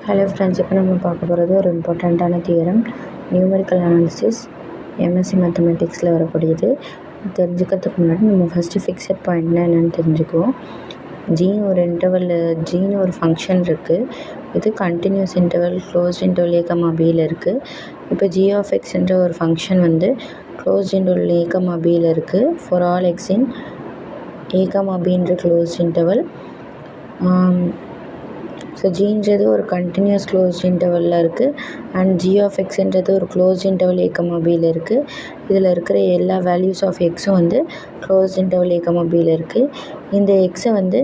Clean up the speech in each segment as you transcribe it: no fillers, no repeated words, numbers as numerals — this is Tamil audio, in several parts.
ஹலோ ஃப்ரெண்ட்ஸ், இப்போ நம்ம பார்க்க போகிறது ஒரு இம்பார்ட்டண்ட்டான தியரம், நியூமெரிக்கல் அனாலிசிஸ் எம்எஸ்சி மேத்தமெட்டிக்ஸில் வரக்கூடியது. தெரிஞ்சுக்கிறதுக்கு முன்னாடி நம்ம ஃபஸ்ட்டு ஃபிக்ஸட் பாயிண்ட்னா என்னென்னு தெரிஞ்சுக்குவோம். ஜின்னு ஒரு ஜின்னு ஒரு ஃபங்க்ஷன் இருக்குது. இது continuous interval closed interval a, bயில் இருக்குது. இப்போ g of x என்ற ஒரு ஃபங்க்ஷன் வந்து க்ளோஸ்ட் இன்டர்வல் a, bயில் இருக்குது. For all x in a, bன்ற க்ளோஸ்ட் இன்டர்வல். ஸோ ஜின்றது ஒரு கண்டினியூஸ் க்ளோஸ்ட் இன்டர்வலில் இருக்குது அண்ட் g of xன்றது ஒரு க்ளோஸ்ட் இன்டர்வல் a, bயில் இருக்குது. இதில் இருக்கிற எல்லா வேல்யூஸ் ஆஃப் எக்ஸும் வந்து க்ளோஸ்ட் இன்டர்வல் a, bயில் இருக்குது. இந்த எக்ஸை வந்து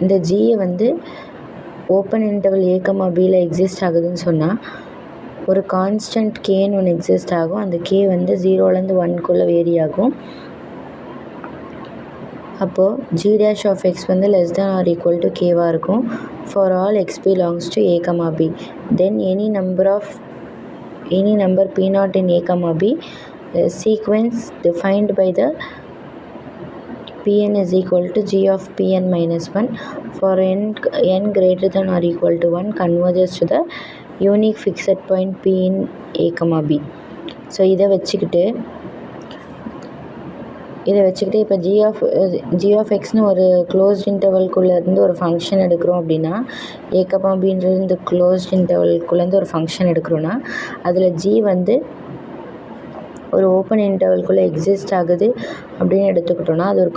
இந்த ஜியை வந்து ஓப்பன் இன்டர்வல் a, bயில் எக்ஸிஸ்ட் ஆகுதுன்னு சொன்னால் ஒரு கான்ஸ்டன்ட் கேன்னு ஒன்று எக்ஸிஸ்ட் ஆகும். அந்த கே வந்து 0லேருந்து 1க்குள்ளே வேரி ஆகும். அப்போது g dash of x வந்து less than or equal to kவாக இருக்கும். for all x belongs to a, b, then any number p naught in a, b sequence defined by the pn is equal to g of pn minus 1 for n greater than or equal to 1 converges to the unique fixed point p in a, b. So இதை வச்சுக்கிட்டு இப்போ g of xன்னு ஒரு க்ளோஸ்ட் இன்டர்வல்குள்ளேருந்து ஒரு ஃபங்க்ஷன் எடுக்கிறோம் அப்படின்னா a, bன்றது இந்த க்ளோஸ்ட் இன்டர்வல்குள்ளேருந்து ஒரு ஃபங்க்ஷன் எடுக்கிறோன்னா அதில் g வந்து ஒரு ஓப்பன் இன்டர்வல்குள்ளே எக்ஸிஸ்ட் ஆகுது அப்படின்னு எடுத்துக்கிட்டோன்னா அது ஒரு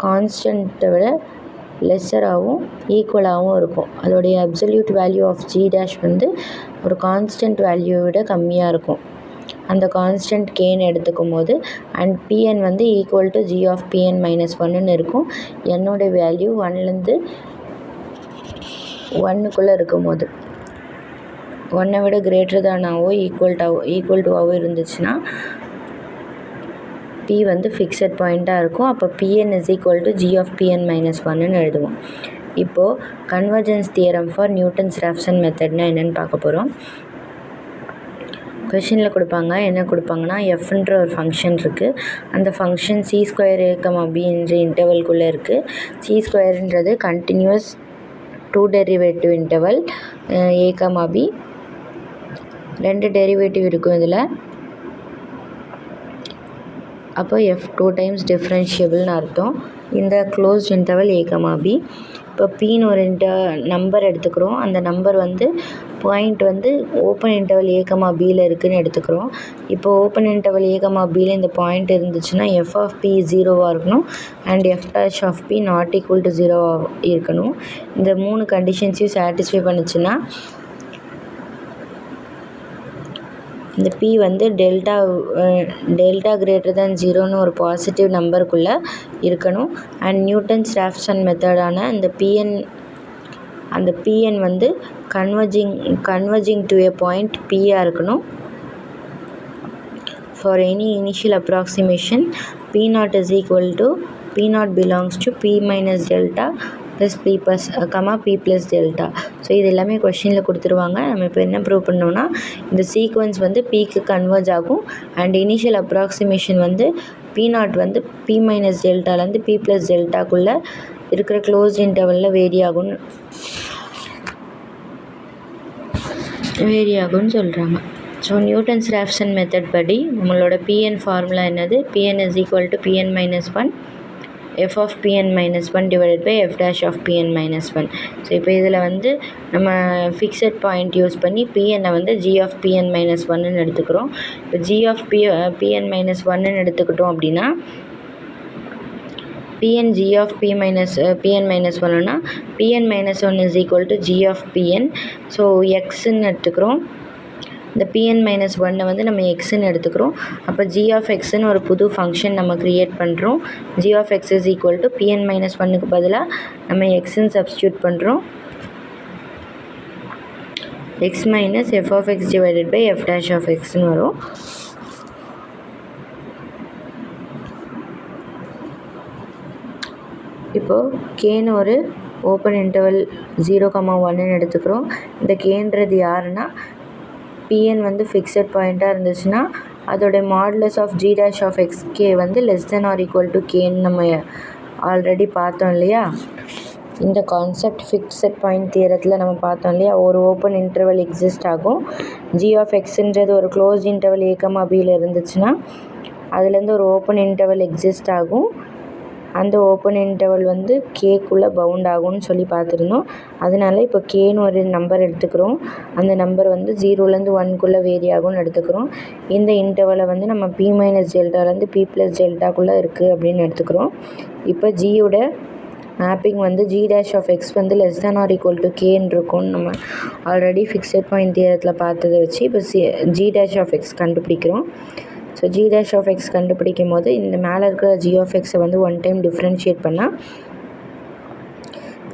கான்ஸ்டன்ட்டை விட லெஸ்ஸராகவும் ஈக்குவலாகவும் இருக்கும். அதோடைய absolute value of g dash வந்து ஒரு கான்ஸ்டன்ட் வேல்யூவை விட கம்மியாக இருக்கும். அந்த கான்ஸ்டன்ட் கேன்னு எடுத்துக்கும் போது அண்ட் pn வந்து equal to g of pn minus 1ன்னு இருக்கும். என்னோடய வேல்யூ 1லேருந்து 1க்குள்ளே இருக்கும் போது 1 விட கிரேட்டர் தானாவோ ஈக்குவல் டுவாவோ இருந்துச்சுன்னா p வந்து ஃபிக்ஸட் பாயிண்ட்டாக இருக்கும். அப்போ pn is equal to g of pn minus 1ன்னு எழுதுவோம். இப்போது கன்வர்ஜென்ஸ் தியரம் ஃபார் நியூட்டன்ஸ்-ராப்சன் மெத்தட்னா என்னென்னு பார்க்க போகிறோம். கொஷினில் என்ன கொடுப்பாங்கன்னா எஃப்ன்ற ஒரு ஃபங்க்ஷன் இருக்குது. அந்த ஃபங்க்ஷன் c²a, b என்ற இன்டர்வல்குள்ளே இருக்குது. c²ன்றது continuous 2 derivative interval a, b 2 derivative இருக்கும் இதில். அப்போ f 2 டைம்ஸ் டிஃப்ரென்ஷியபிள்னு அர்த்தம். இந்த க்ளோஸ்ட் இன்டர்வல் a, b. இப்போ பின்னு ஒரு நம்பர் எடுத்துக்கிறோம். அந்த நம்பர் வந்து பாயிண்ட் வந்து ஓப்பன் இன்டர்வல் a, bயில் இருக்குதுன்னு எடுத்துக்கிறோம். இப்போ ஓப்பன் இன்டர்வல் a, bயில் இந்த பாயிண்ட் இருந்துச்சுன்னா f of p 0வாக இருக்கணும் and f dash of p not equal to 0வாக இருக்கணும். இந்த 3 கண்டிஷன்ஸையும் சாட்டிஸ்ஃபை பண்ணுச்சுன்னா இந்த p வந்து டெல்டா கிரேட்டர் தேன் 0ன்னு ஒரு பாசிட்டிவ் நம்பருக்குள்ளே இருக்கணும். அண்ட் நியூட்டன்ஸ்-ராப்சன் மெத்தடான அந்த pn வந்து கன்வர்ஜிங் டு a பாயிண்ட் pஆ இருக்கணும். For any initial approximation p not is equal to p not belongs to p minus delta plus p plus delta. So இது எல்லாமே கொஷினில் கொடுத்துருவாங்க. நம்ம இப்போ என்ன ப்ரூவ் பண்ணோம்னா இந்த சீக்வன்ஸ் வந்து pக்கு கன்வர்ஜ் ஆகும் அண்ட் இனிஷியல் அப்ராக்சிமேஷன் வந்து p நாட் வந்து p மைனஸ் டெல்டாலேருந்து p ப்ளஸ் டெல்டாக்குள்ளே இருக்கிற க்ளோஸ்ட் இன்டர்வலில் வேரி ஆகும்னு சொல்கிறாங்க. ஸோ நியூட்டன்ஸ்-ராப்சன் மெத்தட் படி நம்மளோட pn ஃபார்முலா என்னது? pn is equal to pn minus 1 f of pn minus 1 divided by f dash of pn minus 1. So இப்போ இதில் வந்து நம்ம ஃபிக்ஸட் பாயிண்ட் யூஸ் பண்ணி pn வந்து g of pn minus 1ன்னு எடுத்துக்கிறோம். இப்போ g of pn minus 1ன்னு எடுத்துக்கிட்டோம் அப்படின்னா pn g of pn minus 1னா pn minus 1 is equal to g of pn. So xன்னு எடுத்துக்கிறோம். இந்த pn மைனஸ் 1 வந்து நம்ம எக்ஸ்ன்னு எடுத்துக்கிறோம். அப்போ g of xன்னு ஒரு புது ஃபங்க்ஷன் நம்ம க்ரியேட் பண்ணுறோம். g of x is equal to pn minus 1க்கு பதிலாக நம்ம எக்ஸ்ன்னு சப்ஸ்டியூட் பண்ணுறோம். x minus f of x divided by f dash of xன்னு வரும். இப்போது கேன்னு ஒரு ஓப்பன் இன்டர்வல் 0, 1ன்னு எடுத்துக்கிறோம். இந்த கேன்றது யாருன்னா pn வந்து ஃபிக்ஸட் பாயிண்ட்டாக இருந்துச்சுன்னா அதோடைய modulus of g dash of xk வந்து less than or equal to கேன்னு நம்ம ஆல்ரெடி பார்த்தோம் இல்லையா? இந்த கான்செப்ட் ஃபிக்ஸட் பாயிண்ட் தியரத்தில் நம்ம பார்த்தோம் இல்லையா, ஒரு ஓப்பன் இன்டர்வல் எக்ஸிஸ்ட் ஆகும். ஜி ஆஃப் எக்ஸுன்றது ஒரு க்ளோஸ் இன்டர்வல் ஏகமாபியில் இருந்துச்சுன்னா அதுலேருந்து ஒரு ஓப்பன் இன்டர்வல் எக்ஸிஸ்ட் ஆகும். அந்த ஓப்பன் இன்டர்வல் வந்து கேக்குள்ளே பவுண்ட் ஆகும்னு சொல்லி பார்த்துருந்தோம். அதனால இப்போ கேன்னு ஒரு நம்பர் எடுத்துக்கிறோம். அந்த நம்பர் வந்து 0லேருந்து 1க்குள்ளே வேரி ஆகும்னு எடுத்துக்கிறோம். இந்த இன்டர்வலை வந்து நம்ம P மைனஸ் டெல்டாலேருந்து P ப்ளஸ் டெல்டாக்குள்ளே இருக்குது அப்படின்னு எடுத்துக்கிறோம். இப்போ ஜியோட மேப்பிங் வந்து ஜி டேஷ் ஆஃப் எக்ஸ் வந்து less than or equal to கேன்னு இருக்கும்னு நம்ம ஆல்ரெடி ஃபிக்ஸட் பாயிண்ட் தியரத்தில் பார்த்ததை வச்சு இப்போ ஜி டேஷ் ஆஃப் எக்ஸ் கண்டுபிடிக்கிறோம். So g dash of x கண்டுபிடிக்கும் போது இந்த மேலே இருக்கிற ஜி ஆஃப் எக்ஸை வந்து ஒன் டைம் டிஃப்ரென்ஷியேட் பண்ணால்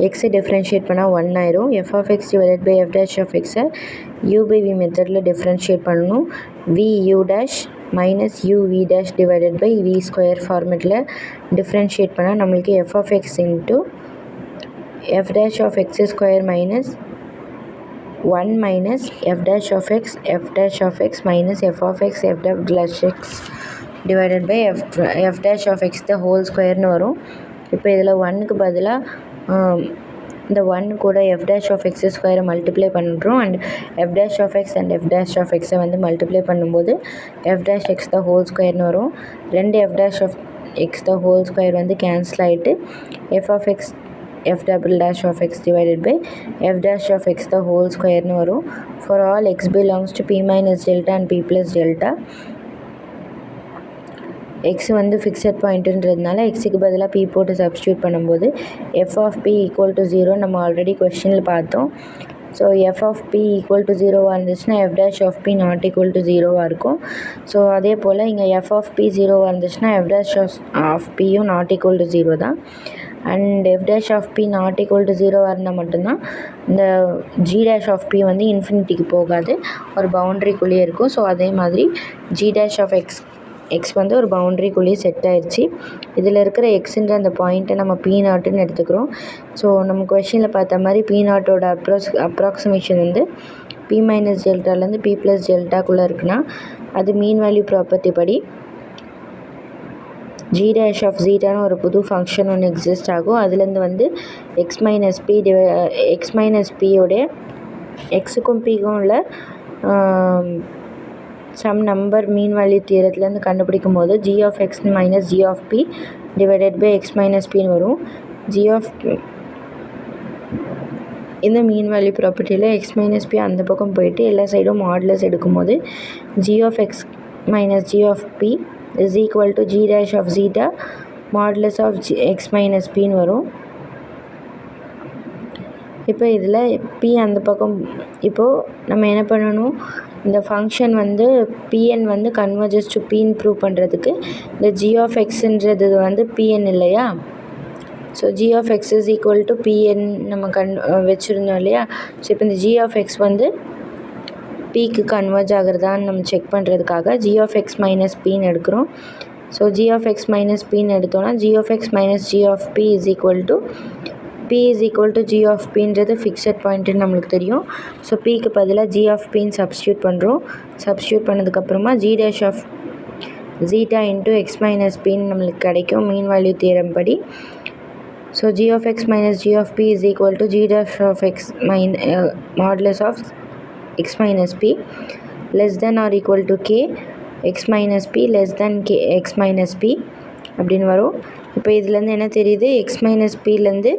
எக்ஸை டிஃப்ரென்ஷியேட் பண்ணால் 1 ஆயிரும். F of x divided by f dash of எக்ஸை யூ பை வி மெத்தடில் டிஃப்ரென்ஷியேட் பண்ணணும். V u dash minus u v dash divided by v square ஃபார்மெட்டில் டிஃப்ரென்ஷியேட் பண்ணால் நம்மளுக்கு f of x into f dash of x square minus 1 minus f dash of x minus f of x f dash x divided by f dash of x the whole squareனு வரும். இப்போ இதில் 1க்கு பதிலாக இந்த 1 கூட f dash of x ஸ்கொயரை மல்டிப்ளை பண்ணுறோம். And f dash of x and f dash of xஐ வந்து மல்டிப்ளை பண்ணும்போது f dash x the whole squareனு வரும். 2 f dash of x the whole square வந்து கேன்சல் ஆகிட்டு f of x f double dash of x divided by f dash of x the whole squareனு வரும். For all x belongs to p minus delta and p plus delta, x வந்து ஃபிக்ஸட் பாயிண்ட்டுன்றதுனால எக்ஸுக்கு பதிலாக p போட்டு சப்ஸ்டியூட் பண்ணும்போது f of p equal to 0 நம்ம ஆல்ரெடி கொஸ்டினில் பார்த்தோம். So f of p equal to 0வாக இருந்துச்சுன்னா f dash of p not equal to 0வாக இருக்கும். ஸோ அதே போல் இங்கே f of p 0வாக இருந்துச்சுன்னா f dash of pயும் நாட் ஈக்குவல் டு 0 தான். And f dash of p not equal to 0வாக இருந்தால் மட்டும்தான் இந்த g dash of p வந்து இன்ஃபினிட்டிக்கு போகாது, ஒரு பவுண்ட்ரிக்குள்ளேயே இருக்கும். ஸோ அதே மாதிரி g dash of x வந்து ஒரு பவுண்ட்ரிக்குள்ளேயே செட் ஆயிடுச்சு. இதில் இருக்கிற எக்ஸுன்ற அந்த பாயிண்ட்டை நம்ம p நாட்டுன்னு எடுத்துக்கிறோம். ஸோ நம்ம கொஷனில் பார்த்த மாதிரி p நாட்டோட அப்ராக்சிமேஷன் வந்து p மைனஸ் டெல்டாலேருந்து p ப்ளஸ் டெல்டாக்குள்ளே இருக்குன்னா அது மீன் வேல்யூ ப்ராப்பர்ட்டி படி ஜி டேஷ் ஆஃப் ஜீட்டான்னு ஒரு புது ஃபங்க்ஷன் ஒன்று எக்ஸிஸ்ட் ஆகும். அதுலேருந்து வந்து எக்ஸ் மைனஸ் பியோடைய எக்ஸுக்கும் பிக்கும் உள்ள சம் நம்பர் மீன் வேல்யூ தியரத்துலேருந்து கண்டுபிடிக்கும் போது g of x minus g of p divided by x minus பின்னு வரும். ஜி ஆஃப் இந்த மீன் வேல்யூ ப்ராப்பர்ட்டியில் எக்ஸ் மைனஸ் பி அந்த பக்கம் போயிட்டு எல்லா சைடும் மாடுலஸ் எடுக்கும்போது g of x minus g of p is equal to g dash of zeta modulus of x minus pன்னு வரும். இப்போ இதில் p அந்த பக்கம் இப்போது நம்ம என்ன பண்ணணும், இந்த ஃபங்க்ஷன் வந்து pn வந்து கன்வர்ஜஸ் டு pன்னு ப்ரூவ் பண்ணுறதுக்கு இந்த g of xன்றது வந்து pn இல்லையா. So g of x is equal to pn நம்ம வச்சுருந்தோம் இல்லையா. ஸோ இப்போ இந்த g of x வந்து பிக்கு கன்வர்ஜ் ஆகிறதான்னு நம்ம செக் பண்ணுறதுக்காக ஜி ஆஃப் எக்ஸ் மைனஸ் பின்னு எடுக்கிறோம். So g of x minus பின்னு எடுத்தோன்னா g of x minus g of p is equal to p is equal to g of பின்றது ஃபிக்ஸட் பாயிண்ட்டுன்னு நம்மளுக்கு தெரியும். ஸோ பிக்கு பதிலாக ஜி ஆஃப் பின்னு சப்ஸ்டியூட் பண்ணுறோம். சப்ஸ்டியூட் பண்ணதுக்கப்புறமா g dash of zeta into x minus பின்னு நம்மளுக்கு கிடைக்கும் மீன் வேல்யூ தியரம் படி. So g of x minus g of p is equal to G dash of X modulus of x minus p less than or equal to k x minus p less than k x minus p அப்படின்னு வரும். இப்போ இதுலேருந்து என்ன தெரியுது, x minus pலேருந்து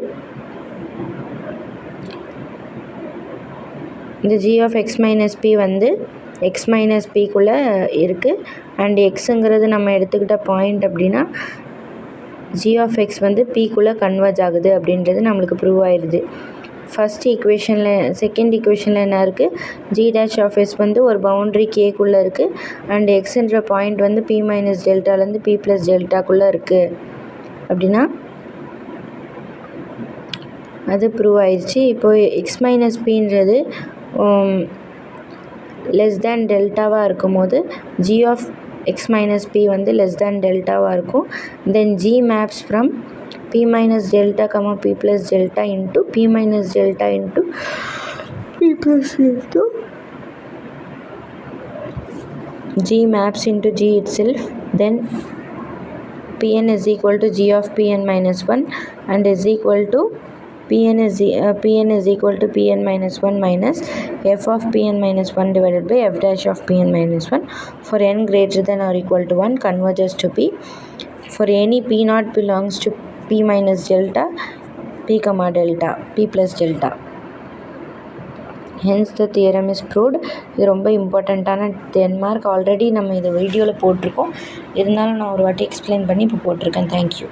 இந்த g of x minus p வந்து x minus pக்குள்ளே இருக்குது. அண்ட் எக்ஸுங்கிறது நம்ம எடுத்துக்கிட்ட பாயிண்ட் அப்படின்னா g of x வந்து pக்குள்ளே கன்வர்ஜ் ஆகுது அப்படின்றது நம்மளுக்கு ப்ரூவ் ஆயிடுது. ஃபஸ்ட் ஈக்குவேஷனில் செகண்ட் ஈக்குவேஷனில் என்ன இருக்குது, ஜி டேஷ் ஆஃப் எஸ் வந்து ஒரு பவுண்ட்ரி கேக்குள்ளே இருக்குது அண்ட் எக்ஸுன்ற பாயிண்ட் வந்து பி மைனஸ் டெல்டாலேருந்து பி ப்ளஸ் டெல்டாக்குள்ளே இருக்குது அப்படின்னா அது ப்ரூவ் ஆயிடுச்சு. இப்போது எக்ஸ் மைனஸ் பின்றது லெஸ் தேன் டெல்டாவாக இருக்கும் போது g of x minus p வந்து லெஸ் தேன் டெல்டாவாக இருக்கும். Then g maps from p minus delta comma p plus delta into p minus delta into p plus delta. G maps into G itself. Then Pn is equal to G of Pn minus 1 and is equal to Pn is equal to Pn minus 1 minus f of Pn minus 1 divided by f dash of Pn minus 1 for n greater than or equal to 1 converges to P. For any P naught belongs to P minus delta, P comma delta, P plus delta. Hence the theorem is proved. இது ரொம்ப இம்பார்ட்டண்ட்டான 10 மார்க். ஆல்ரெடி நம்ம இதை வீடியோவில் போட்டிருக்கோம், இருந்தாலும் நான் ஒரு வாட்டி எக்ஸ்பிளைன் பண்ணி இப்போ போட்டிருக்கேன். தேங்க்யூ.